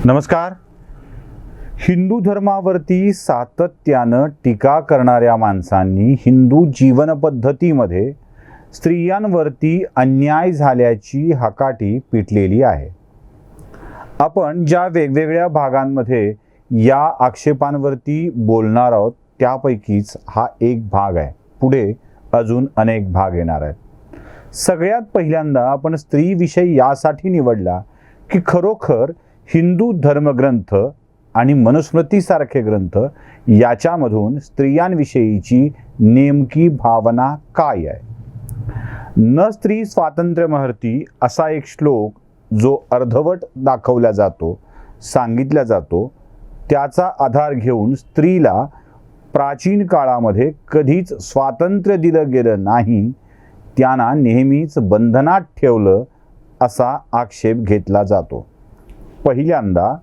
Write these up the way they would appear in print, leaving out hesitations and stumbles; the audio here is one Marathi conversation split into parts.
नमस्कार. हिंदू धर्मावरती सातत्यानं टीका करणाऱ्या माणसांनी हिंदू जीवनपद्धतीमध्ये स्त्रियांवरती अन्याय झाल्याची हकाटी पिटलेली आहे. आपण ज्या वेगवेगळ्या भागांमध्ये या आक्षेपांवरती बोलणार आहोत त्यापैकीच हा एक भाग आहे. पुढे अजून अनेक भाग येणार आहेत. सगळ्यात पहिल्यांदा आपण स्त्री विषय यासाठी निवडला की खरोखर हिंदू धर्मग्रंथ आणि मनुस्मृतीसारखे ग्रंथ याच्यामधून स्त्रियांविषयीची नेमकी भावना काय आहे. न स्त्री स्वातंत्र्य महर्ती असा एक श्लोक जो अर्धवट दाखवला जातो, सांगितला जातो, त्याचा आधार घेऊन स्त्रीला प्राचीन काळामध्ये कधीच स्वातंत्र्य दिलं गेलं नाही, त्यांना नेहमीच बंधनात ठेवलं असा आक्षेप घेतला जातो. पहिल्यांदा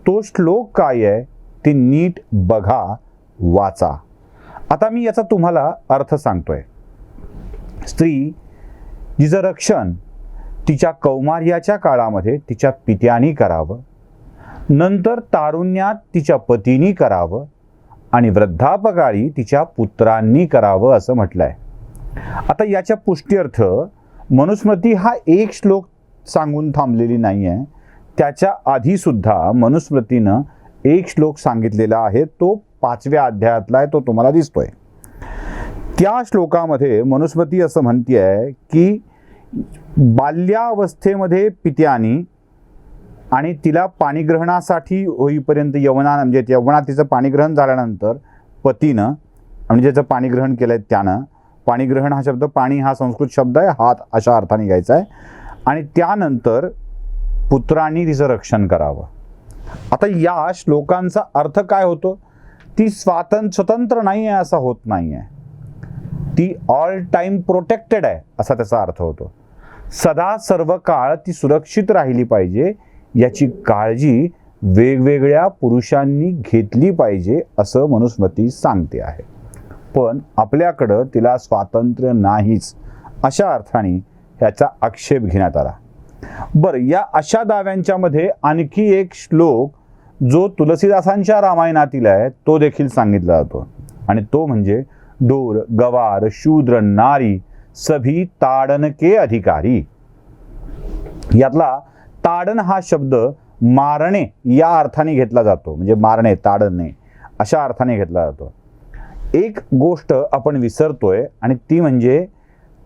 तो श्लोक काय आहे ते नीट बघा, वाचा. आता मी याचा तुम्हाला अर्थ सांगतोय. स्त्री जिचं रक्षण तिच्या कौमार्याच्या काळामध्ये तिच्या पित्यानी करावं, नंतर तारुण्यात तिच्या पतीनी करावं आणि वृद्धापकाळी तिच्या पुत्रांनी करावं असं म्हटलंय. आता याच्या पुष्ट्यर्थ मनुस्मृती हा एक श्लोक सांगून थांबलेली नाही आहे. त्याच्या आधी सुद्धा मनुस्मृतीनं एक श्लोक सांगितलेला आहे. तो 5व्या अध्यायातला आहे, तो तुम्हाला दिसतोय. त्या श्लोकामध्ये मनुस्मृती असं म्हणते आहे की बाल्यावस्थेमध्ये पित्यानी आणि तिला पाणीग्रहणासाठी होईपर्यंत म्हणजे यवनात तिचं पाणीग्रहण झाल्यानंतर पतीनं म्हणजे ज्याचं पाणीग्रहण केलंय त्यानं, पाणीग्रहण हा शब्द, पाणी हा संस्कृत शब्द आहे, हात अशा अर्थाने घ्यायचा आहे, आणि त्यानंतर पुत्रांनी तिचं रक्षण करावं. आता या श्लोकांचा अर्थ काय होतो? ती स्वतंत्र नाही आहे असा होत नाही आहे. ती ऑल टाइम प्रोटेक्टेड आहे असा त्याचा अर्थ होतो. सदा सर्व काळ ती सुरक्षित राहिली पाहिजे याची काळजी वेगवेगळ्या पुरुषांनी घेतली पाहिजे असं मनुस्मृती सांगते आहे. पण आपल्याकडं तिला स्वातंत्र्य नाहीच अशा अर्थाने ह्याचा आक्षेप घेण्यात आला. बरं, या अशा दाव्यांच्या मध्ये आणखी एक श्लोक जो तुलसीदासांच्या रामायणातील आहे तो देखील सांगितला जातो, आणि तो म्हणजे ढोर गवार शूद्र नारी सभी ताडन के अधिकारी. यातला ताडन हा शब्द मारणे या अर्थाने घेतला जातो, म्हणजे मारणे, ताडणे अशा अर्थाने घेतला जातो. एक गोष्ट आपण विसरतोय आणि ती म्हणजे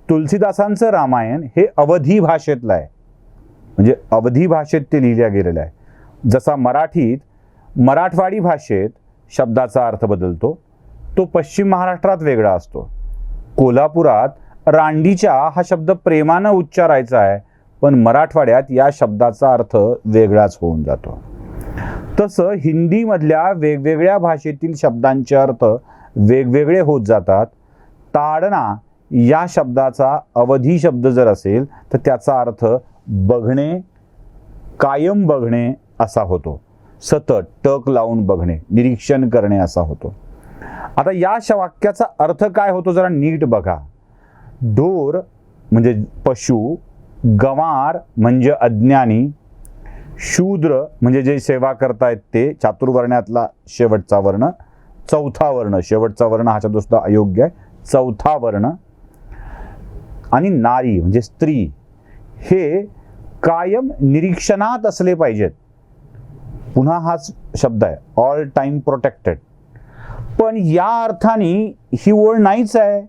तुलसीदासांचं रामायण हे अवधी भाषेतलं आहे, म्हणजे अवधी भाषेत ते लिहिल्या गेलेलं आहे. जसा मराठीत मराठवाडी भाषेत शब्दाचा अर्थ बदलतो, तो पश्चिम महाराष्ट्रात वेगळा असतो. कोल्हापुरात रांडीच्या हा शब्द प्रेमानं उच्चारायचा आहे, पण मराठवाड्यात या शब्दाचा अर्थ वेगळाच होऊन जातो. तसं हिंदीमधल्या वेगवेगळ्या भाषेतील शब्दांचे अर्थ वेगवेगळे होत जातात. ताडना या शब्दाचा अवधी शब्द जर असेल तर त्याचा अर्थ बघणे, कायम बघणे असा होतो. सतत टक लावून बघणे, निरीक्षण करणे असा होतो. आता या वाक्याचा अर्थ काय होतो जरा नीट बघा. ढोर म्हणजे पशु, गंवार म्हणजे अज्ञानी, शूद्र म्हणजे जे सेवा करतायत ते, चातुर्वर्ण्यातला शेवटचा वर्ण, चौथा वर्ण, शेवटचा वर्ण हा शब्द सुद्धा अयोग्य आहे, चौथा वर्ण, आणि नारी म्हणजे स्त्री हे कायम निरीक्षणात असले पाहिजेत. पुन्हा हाच शब्द आहे, ऑल टाइम प्रोटेक्टेड. पण या अर्थाने ही ओळ नाहीच आहे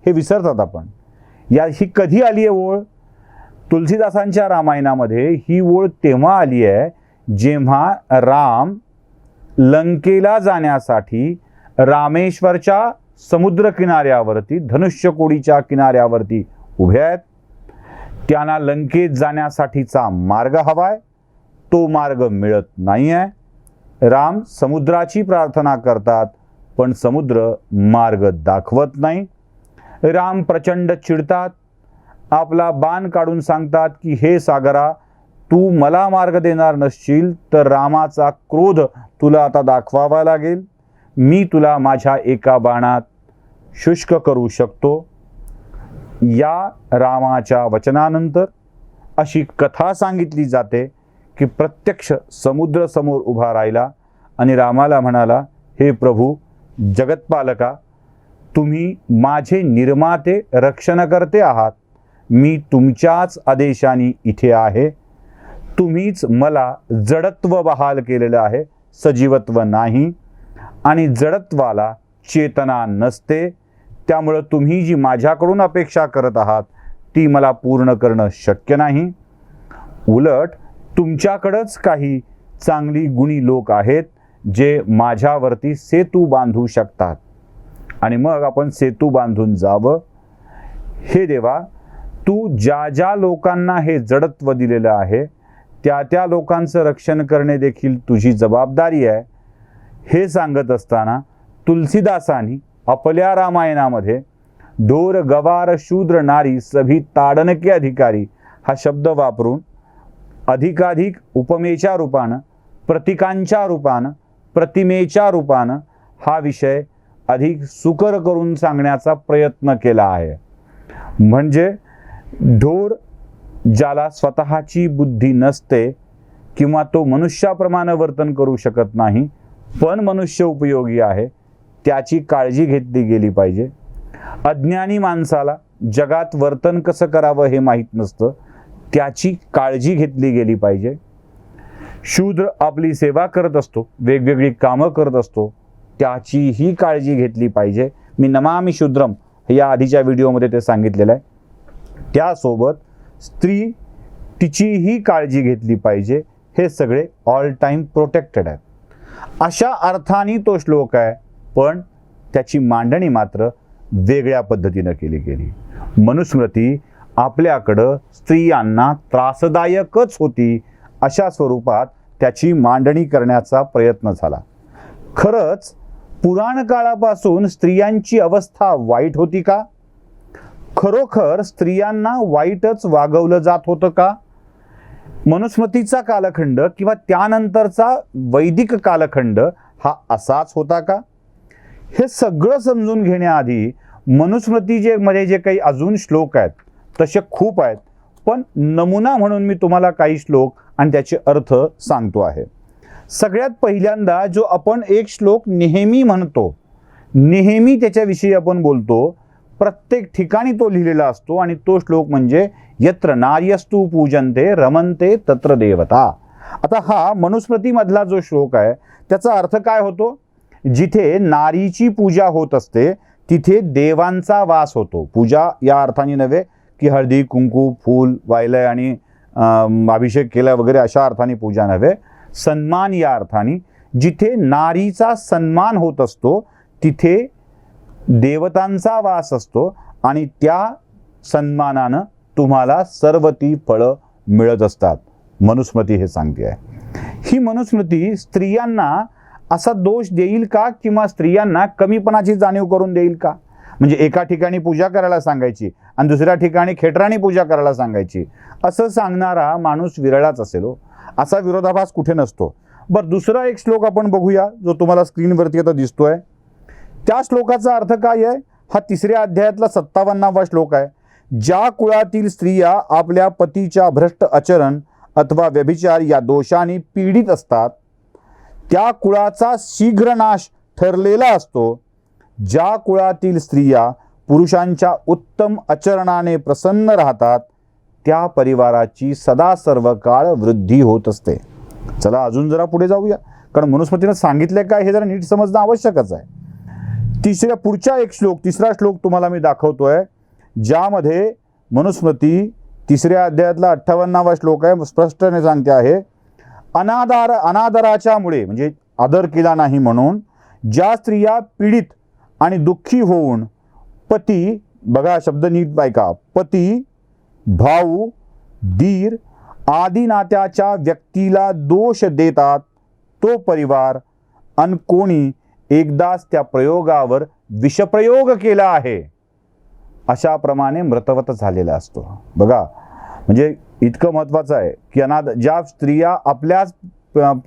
हे विसरतात आपण. ही कधी आली आहे ओळ? तुलसीदासांच्या रामायणामध्ये ही ओळ तेव्हा आली आहे जेव्हा राम लंकेला जाण्यासाठी रामेश्वरच्या समुद्र किनाऱ्यावरती, धनुष्यकोडीच्या किनाऱ्यावरती उभे आहेत. त्यांना लंकेत जाण्यासाठीचा मार्ग हवाय, तो मार्ग मिळत नाही आहे. राम समुद्राची प्रार्थना करतात पण समुद्र मार्ग दाखवत नाही. राम प्रचंड चिडतात, आपला बाण काढून सांगतात की हे सागरा, तू मला मार्ग देणार नसशील तर रामाचा क्रोध तुला आता दाखवावा लागेल. मी तुला माझ्या एका बाणात शुष्क करू शकतो. या रामाच्या वचनानंतर अशी कथा सांगितली जाते की प्रत्यक्ष समुद्र समोर उभा राहिला आणि रामाला म्हणाला, हे प्रभू जगतपालका, तुम्ही माझे निर्माते रक्षणकर्ते आहात. मी तुमच्याच आदेशाने इथे आहे. तुम्हीच मला जडत्व बहाल केलेलं आहे, सजीवत्व नाही. आणि जडत्वाला चेतना नसते. त्यामुळं तुम्ही जी माझ्याकडून अपेक्षा करत आहात ती मला पूर्ण करणं शक्य नाही. उलट तुमच्याकडंच काही चांगली गुणी लोक आहेत जे माझ्यावरती सेतू बांधू शकतात आणि मग आपण सेतू बांधून जावं. हे देवा, तू ज्या ज्या लोकांना हे जडत्व दिलेलं आहे त्या त्या लोकांचं रक्षण करणे देखील तुझी जबाबदारी आहे. हे सांगत असताना तुलसीदासांनी आपल्या रामायणामध्ये ढोर गवार शूद्र नारी सभी ताडनके अधिकारी हा शब्द वापरून अधिकाधिक उपमेच्या रूपानं, प्रतिकांच्या रूपानं, प्रतिमेच्या रूपानं हा विषय अधिक सुकर करून सांगण्याचा प्रयत्न केला आहे. म्हणजे ढोर ज्याला स्वतःची बुद्धी नसते किंवा तो मनुष्याप्रमाणे वर्तन करू शकत नाही पण मनुष्य उपयोगी आहे, त्याची काळजी घेतली गेली पाहिजे. अज्ञानी माणसाला जगात वर्तन कसं करावं हे माहीत नसतं, त्याची काळजी घेतली गेली पाहिजे. शूद्र आपली सेवा करत असतो, वेगवेगळी कामं करत असतो, त्याचीही काळजी घेतली पाहिजे. मी नमामि शूद्रम या आधीच्या व्हिडिओमध्ये ते सांगितलेलं आहे. त्यासोबत स्त्री तिचीही काळजी घेतली पाहिजे. हे सगळे ऑल टाईम प्रोटेक्टेड आहेत. अशा अर्थाने तो श्लोक आहे, पण त्याची मांडणी मात्र वेगळ्या पद्धतीनं केली गेली. मनुस्मृती आपल्याकडं स्त्रियांना त्रासदायकच होती अशा स्वरूपात त्याची मांडणी करण्याचा प्रयत्न झाला. खरंच पुराण काळापासून स्त्रियांची अवस्था वाईट होती का? खरोखर स्त्रियांना वाईटच वागवलं जात होतं का? मनुस्मृतीचा कालखंड किंवा त्यानंतरचा वैदिक कालखंड हा असाच होता का? हे सगळं समजून घेण्याआधी मनुस्मृती मध्ये जे काही अजून श्लोक आहेत तसे खूप आहेत, पण नमुना म्हणून मी तुम्हाला काही श्लोक आणि त्याचे अर्थ सांगतो आहे. सगळ्यात पहिल्यांदा जो आपण एक श्लोक नेहमी म्हणतो, नेहमी त्याच्याविषयी आपण बोलतो, प्रत्येक ठिकाणी तो लिहिलेला असतो आणि तो श्लोक म्हणजे यत्र नार्यस्तु पूजन्ते रमन्ते तत्र देवता. आता हा मनुस्मृतीमधला जो श्लोक आहे त्याचा अर्थ काय होतो? जिथे नारीची पूजा होत असते तिथे देवांचा वास होतो. पूजा या अर्थाने नव्हे की हळदी कुंकू फूल वाहिलंय आणि अभिषेक केला वगैरे अशा अर्थाने पूजा नव्हे. सन्मान या अर्थाने जिथे नारीचा सन्मान होत असतो तिथे देवतांचा वास असतो आणि त्या सन्मानानं तुम्हाला सर्व ती फळं मिळत असतात. मनुस्मृती हे सांगते आहे. ही मनुस्मृती स्त्रियांना असा दोष देईल का किंवा स्त्रियांना कमीपणाची जाणीव करून देईल का? म्हणजे एका ठिकाणी पूजा करायला सांगायची आणि दुसऱ्या ठिकाणी खेटराणी पूजा करायला सांगायची असं सांगणारा माणूस विरळाच असेल हो. असा विरोधाभास कुठे नसतो. बरं, दुसरा एक श्लोक आपण बघूया जो तुम्हाला स्क्रीनवरती आता दिसतोय. त्या श्लोकाचा अर्थ काय आहे? हा 3ऱ्या अध्यायातला 57वा श्लोक आहे. ज्या कुळातील स्त्रिया आपल्या पतीच्या भ्रष्ट आचरण अथवा व्यभिचार या दोषाने पीडित असतात त्या कुळाचा शीघ्र नाश ठरलेला असतो. ज्या कुळातील स्त्रिया पुरुषांच्या उत्तम आचरणाने प्रसन्न राहतात त्या परिवाराची सदा सर्व काळ वृद्धी होत असते. चला अजून जरा पुढे जाऊया, कारण मनुस्मृतीनं सांगितलं काय हे जरा नीट समजणं आवश्यकच आहे. पुढचा एक श्लोक, 3रा श्लोक तुम्हाला मी दाखवतोय, ज्यामध्ये मनुस्मृती 3ऱ्या अध्यायातला 58वा श्लोक आहे. स्पष्टपणे सांगते आहे, अनादराच्या मुळे म्हणजे आदर केला नाही म्हणून ज्या स्त्रिया पीडित आणि दुःखी होऊन पती, बघा शब्द नीट ऐका, पती भाऊ दीर आदी नात्याच्या व्यक्तीला दोष देतात तो परिवार अन कोणी एकदाच त्या प्रयोगावर विषप्रयोग केला आहे अशाप्रमाणे मृतवत झालेला असतो. बघा म्हणजे इतकं महत्त्वाचं आहे की ज्या स्त्रिया आपल्याच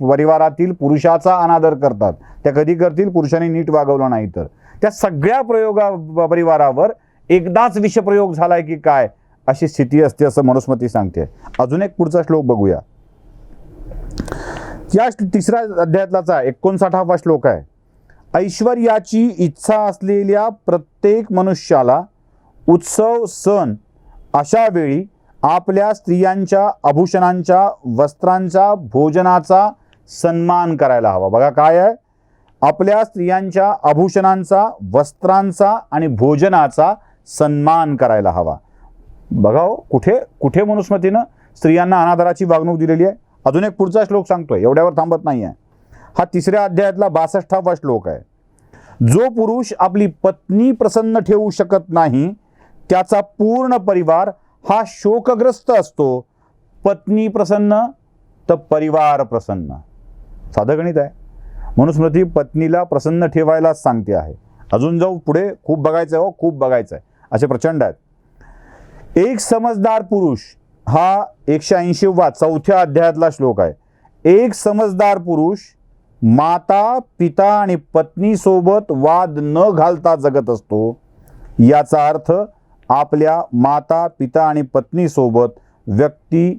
परिवारातील पुरुषाचा अनादर करतात त्या कधी करतील? पुरुषांनी नीट वागवलं नाही तर. त्या सगळ्या परिवारावर एकदाच विषप्रयोग झालाय की काय अशी स्थिती असते असं मनुस्मृती सांगते. अजून एक पुढचा श्लोक बघूया. या तिसऱ्या अध्यायातलाचा 59वा श्लोक आहे. ऐश्वर्याची इच्छा असलेल्या प्रत्येक मनुष्याला उत्सव सण अशा वेळी आपल्या स्त्रियांच्या आभूषणांच्या, वस्त्रांच्या, भोजनाचा सन्मान करायला हवा. बघा काय आहे, आपल्या स्त्रियांच्या आभूषणांचा, वस्त्रांचा आणि भोजनाचा सन्मान करायला हवा. बघा हो, कुठे कुठे मनुस्मतीनं स्त्रियांना अनादराची वागणूक दिलेली आहे. अजून एक पुढचा श्लोक सांगतोय, एवढ्यावर थांबत नाही आहे. हा तिसऱ्या अध्यायातला 62वा श्लोक आहे. जो पुरुष आपली पत्नी प्रसन्न ठेवू शकत नाही त्याचा पूर्ण परिवार हा शोकग्रस्त असतो. पत्नी प्रसन्न तर परिवार प्रसन्न. साधं गणित आहे. मनुस्मृती पत्नीला प्रसन्न ठेवायलाच सांगते आहे. अजून जाऊ पुढे खूप बघायचं आहे, हो खूप बघायचं आहे, असे प्रचंड आहेत. एक समजदार पुरुष हा 180वा 4थ्या अध्यायातला श्लोक आहे. एक समजदार पुरुष माता, पिता आणि पत्नी सोबत वाद न घालता जगत असतो. याचा अर्थ आपल्या माता, पिता आणि पत्नी सोबत व्यक्ती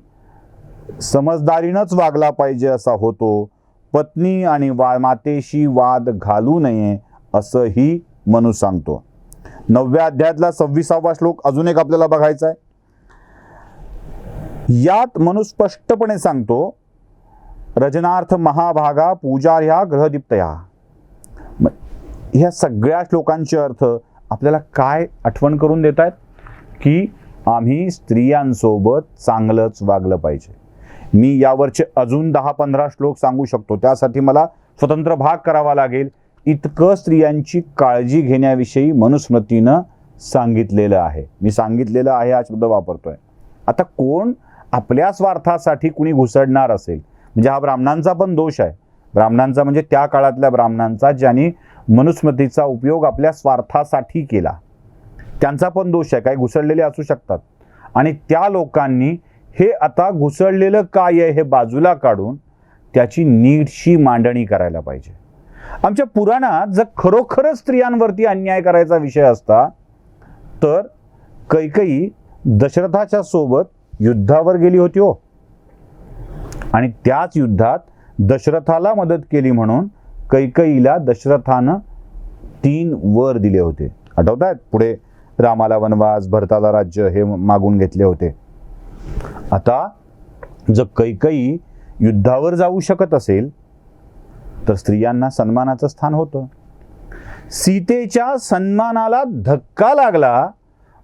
समजदारीनंच वागला पाहिजे असा होतो. पत्नी आणि मातेशी वाद घालू नये असंही मनु सांगतो. 9व्या अध्यायातला 26वा श्लोक अजून एक आपल्याला बघायचा आहे. यात मनु स्पष्टपणे सांगतो, रजनार्थ महाभागा पूजार्या ग्रहदीप्तया. ह्या सगळ्या श्लोकांचे अर्थ आपल्याला काय आठवण करून देत आहेत की आम्ही स्त्रियांसोबत चांगलंच वागलं पाहिजे. मी यावरचे अजून 10-15 श्लोक सांगू शकतो, त्यासाठी मला स्वतंत्र भाग करावा लागेल. इतकं स्त्रियांची काळजी घेण्याविषयी मनुस्मृतीनं सांगितलेलं आहे. मी सांगितलेलं आहे हा शब्द वापरतोय. आता कोण आपल्या स्वार्थासाठी कुणी घुसडणार असेल, म्हणजे हा ब्राह्मणांचा पण दोष आहे. ब्राह्मणांचा म्हणजे त्या काळातल्या ब्राह्मणांचा ज्यांनी मनुस्मृतीचा उपयोग आपल्या स्वार्थासाठी केला, त्यांचा पण दोष आहे. काही घुसडलेले असू शकतात आणि त्या लोकांनी हे आता घुसडलेलं काय आहे हे बाजूला काढून त्याची नीटशी मांडणी करायला पाहिजे. आमच्या पुराणात जर खरोखरच स्त्रियांवरती अन्याय करायचा विषय असता तर कैकेयी दशरथाच्या सोबत युद्धावर गेली होती हो, आणि त्याच युद्धात दशरथाला मदत केली म्हणून कैकेयीला दशरथानं 3 वर दिले होते. आठवत आहेत? पुढे रामाला वनवास, भरताला राज्य हे मागून घेतले होते. आता जर कैकेयी युद्धावर जाऊ शकत असेल तर स्त्रियांना सन्मानाचं स्थान होतं. सीतेच्या सन्मानाला धक्का लागला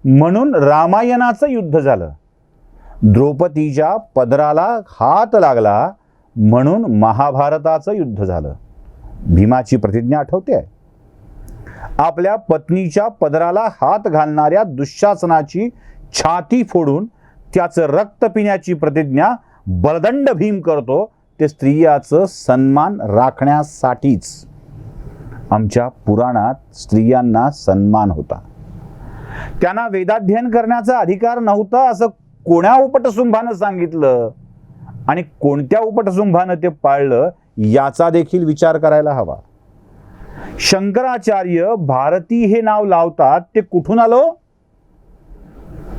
म्हणून रामायणाचं युद्ध झालं. द्रौपदीच्या पदराला हात लागला म्हणून महाभारताचं युद्ध झालं. भीमाची प्रतिज्ञा आठवते आहे. आपल्या पत्नीच्या पदराला हात घालणाऱ्या दुःशासनाची छाती फोडून त्याचं रक्त पिण्याची प्रतिज्ञा बलदंड भीम करतो. ते स्त्रियाचं सन्मान राखण्यासाठीच. आमच्या पुराणात स्त्रियांना सन्मान होता. त्यांना वेदाध्ययन करण्याचा अधिकार नव्हता असं कोण्या उपटसुंभानं सांगितलं आणि कोणत्या उपटसुंभानं ते पाळलं याचा देखील विचार करायला हवा. शंकराचार्य भारती हे नाव लावतात ते कुठून आलं?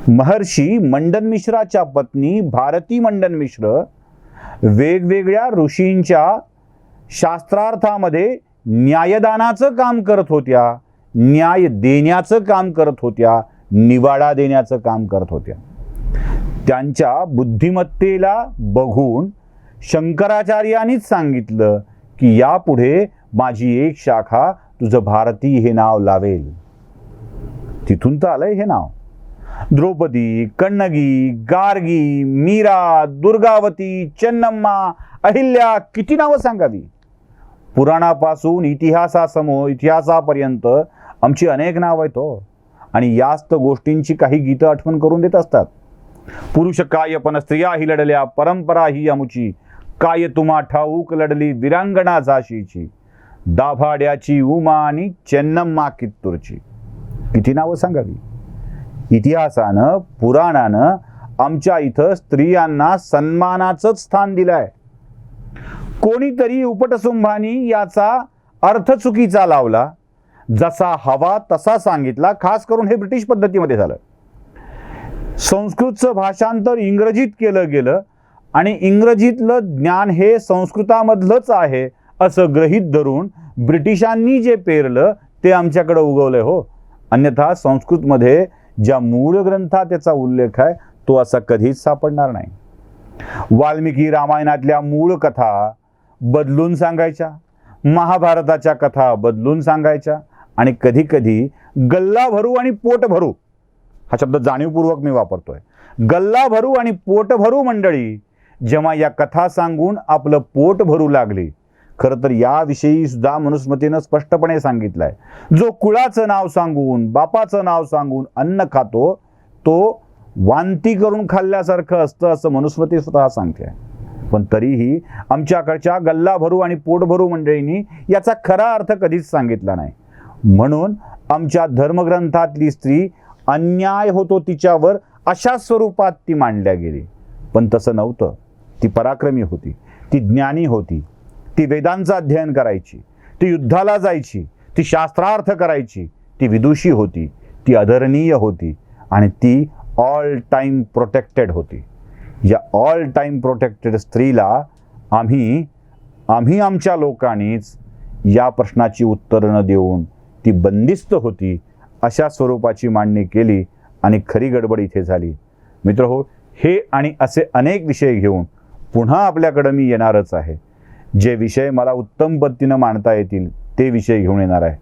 महर्षी मंडन मिश्राच्या पत्नी भारती मंडन मिश्र वेगवेगळ्या ऋषींच्या शास्त्रार्थामध्ये न्यायदानाचं काम करत होत्या, न्याय देण्याचं काम करत होत्या, निवाडा देण्याचं काम करत होत्या. त्यांच्या बुद्धिमत्तेला बघून शंकराचार्यांनीच सांगितलं की यापुढे माझी एक शाखा तुझं भारती हे नाव लावेल. तिथून तर आलंय हे नाव. द्रौपदी, कण्णगी, गार्गी, मीरा, दुर्गावती, चेन्नम्मा, अहिल्या, किती नावं सांगावी. पुराणापासून इतिहासापर्यंत आमची अनेक नावं आहेत हो. आणि याच गोष्टींची काही गीतं आठवण करून देत असतात. पुरुष काय पण स्त्रिया ही लढल्या, परंपरा ही अमुची, काय तुम्हा ठाऊक लढली विरांगणा झाशीची, दाभाड्याची उमा आणि चेन्नम्मा कित्तूरची. किती नावं सांगावी. इतिहासानं, पुराणानं आमच्या इथं स्त्रियांना सन्मानाचं स्थान दिलंय. कोणीतरी उपटसुंभानी याचा अर्थ चुकीचा लावला, जसा हवा तसा सांगितला. खास करून हे ब्रिटिश पद्धतीमध्ये झालं. संस्कृतचं भाषांतर इंग्रजीत केलं गेलं आणि इंग्रजीतलं ज्ञान हे संस्कृतामधलंच आहे असं गृहीत धरून ब्रिटिशांनी जे पेरलं ते आमच्याकडे उगवलंय हो. अन्यथा संस्कृतमध्ये ज्या मूळ ग्रंथात त्याचा उल्लेख आहे तो असा कधीच सापडणार नाही. वाल्मिकी रामायणातल्या मूळ कथा बदलून सांगायच्या, महाभारताच्या कथा बदलून सांगायच्या आणि कधी कधी गल्ला भरू आणि पोट भरू, हा शब्द जाणीवपूर्वक मी वापरतोय, गल्ला भरू आणि पोट भरू मंडळी जेव्हा या कथा सांगून आपलं पोट भरू लागली. खरं तर याविषयी सुद्धा मनुस्मृतीनं स्पष्टपणे सांगितलंय, जो कुळाचं नाव सांगून बापाचं नाव सांगून अन्न खातो तो वांती करून खाल्ल्यासारखं असतं असं मनुस्मृती स्वतः सांगते. पण तरीही आमच्याकडच्या गल्ला भरू आणि पोट भरू मंडळींनी याचा खरा अर्थ कधीच सांगितला नाही. म्हणून आमच्या धर्मग्रंथातली स्त्री अन्याय होतो तिच्यावर अशा स्वरूपात ती मांडल्या गेली. पण तसं नव्हतं. ती पराक्रमी होती, ती ज्ञानी होती, ती वेदांचं अध्ययन करायची, ती युद्धाला जायची, ती शास्त्रार्थ करायची, ती विदुषी होती, ती आदरणीय होती आणि ती ऑल टाईम प्रोटेक्टेड होती. या ऑल टाईम प्रोटेक्टेड स्त्रीला आम्ही आमच्या लोकांनीच या प्रश्नाची उत्तरं न देऊन ती बंदिस्त होती अशा स्वरूपाची मांडणी केली आणि खरी गडबड इथे झाली. मित्रहो, हे आणि असे अनेक विषय घेऊन पुन्हा आपल्याकडं मी येणारच आहे. जे विषय मला उत्तम पद्धतीनं मांडता येतील ते विषय घेऊन येणार आहे.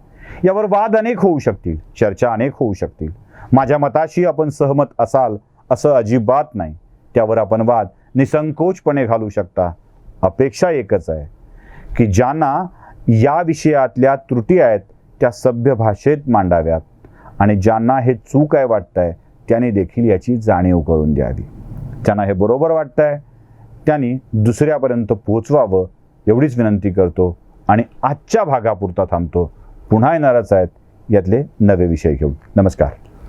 यावर वाद अनेक होऊ शकतील, चर्चा अनेक होऊ शकतील. माझ्या मताशी आपण सहमत असाल असं अजिबात नाही. त्यावर आपण वाद निसंकोचपणे घालू शकता. अपेक्षा एकच आहे की ज्यांना या विषयातल्या त्रुटी आहेत त्या सभ्य भाषेत मांडाव्यात आणि ज्यांना हे चूक आहे वाटतंय त्यांनी देखील याची जाणीव करून द्यावी. ज्यांना हे बरोबर वाटतंय त्यांनी दुसऱ्यापर्यंत पोहोचवावं एवढीच विनंती करतो आणि आजच्या भागापुरता थांबतो. पुन्हा येणारच आहेत यातले नवे विषय घेऊन. नमस्कार.